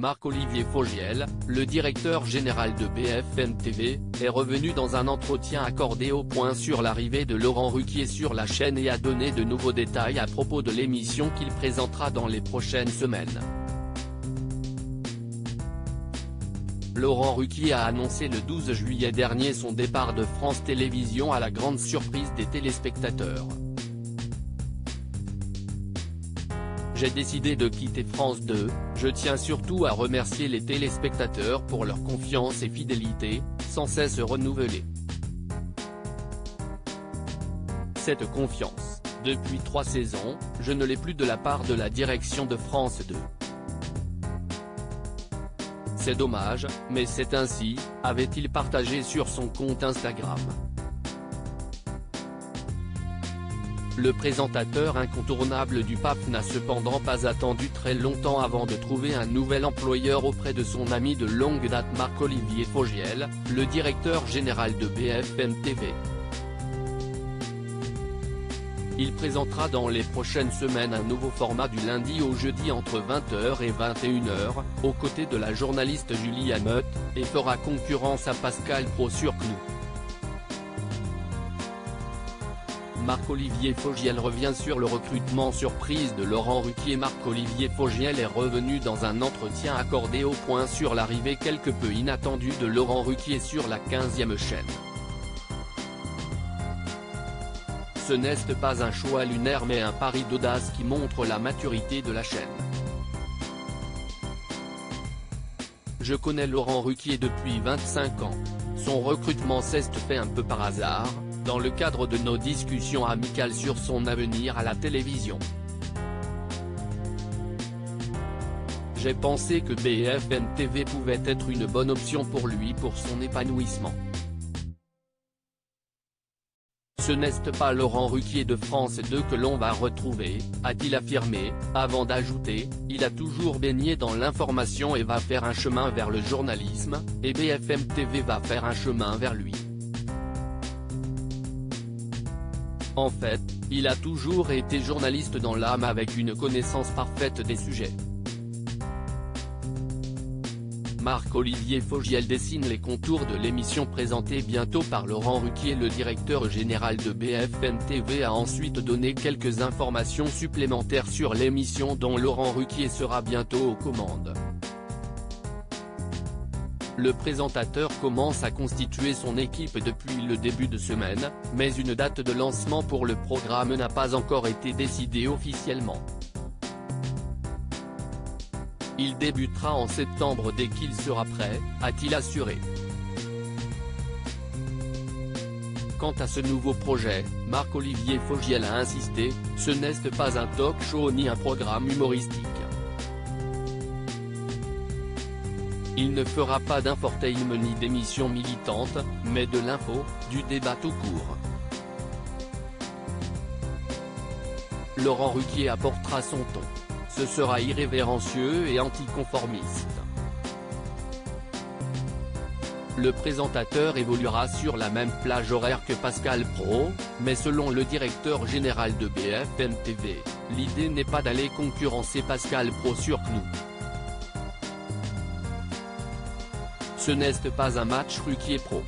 Marc-Olivier Fogiel, le directeur général de BFM TV, est revenu dans un entretien accordé au Point sur l'arrivée de Laurent Ruquier sur la chaîne et a donné de nouveaux détails à propos de l'émission qu'il présentera dans les prochaines semaines. Laurent Ruquier a annoncé le 12 juillet dernier son départ de France Télévisions à la grande surprise des téléspectateurs. J'ai décidé de quitter France 2, je tiens surtout à remercier les téléspectateurs pour leur confiance et fidélité, sans cesse renouvelée. Cette confiance, depuis 3 saisons, je ne l'ai plus de la part de la direction de France 2. C'est dommage, mais c'est ainsi, avait-il partagé sur son compte Instagram. Le présentateur incontournable du PAF n'a cependant pas attendu très longtemps avant de trouver un nouvel employeur auprès de son ami de longue date Marc-Olivier Fogiel, le directeur général de BFM TV. Il présentera dans les prochaines semaines un nouveau format du lundi au jeudi entre 20h et 21h, aux côtés de la journaliste Julie Hameut, et fera concurrence à Pascal Praud sur CNOO. Marc-Olivier Fogiel revient sur le recrutement surprise de Laurent Ruquier. Marc-Olivier Fogiel est revenu dans un entretien accordé au Point sur l'arrivée quelque peu inattendue de Laurent Ruquier sur la 15e chaîne. Ce n'est pas un choix lunaire mais un pari d'audace qui montre la maturité de la chaîne. Je connais Laurent Ruquier depuis 25 ans. Son recrutement s'est fait un peu par hasard, dans le cadre de nos discussions amicales sur son avenir à la télévision. J'ai pensé que BFM TV pouvait être une bonne option pour lui pour son épanouissement. Ce n'est pas Laurent Ruquier de France 2 que l'on va retrouver, a-t-il affirmé, avant d'ajouter, il a toujours baigné dans l'information et va faire un chemin vers le journalisme, et BFM TV va faire un chemin vers lui. En fait, il a toujours été journaliste dans l'âme avec une connaissance parfaite des sujets. Marc-Olivier Fogiel dessine les contours de l'émission présentée bientôt par Laurent Ruquier. Le directeur général de BFM TV a ensuite donné quelques informations supplémentaires sur l'émission dont Laurent Ruquier sera bientôt aux commandes. Le présentateur commence à constituer son équipe depuis le début de semaine, mais une date de lancement pour le programme n'a pas encore été décidée officiellement. Il débutera en septembre dès qu'il sera prêt, a-t-il assuré. Quant à ce nouveau projet, Marc-Olivier Fogiel a insisté, ce n'est pas un talk show ni un programme humoristique. Il ne fera pas d'infotainment ni d'émissions militantes, mais de l'info, du débat tout court. Laurent Ruquier apportera son ton. Ce sera irrévérencieux et anticonformiste. Le présentateur évoluera sur la même plage horaire que Pascal Praud, mais selon le directeur général de BFM TV, l'idée n'est pas d'aller concurrencer Pascal Praud sur CNOO. Ce n'est pas un match Ruquier-Praud.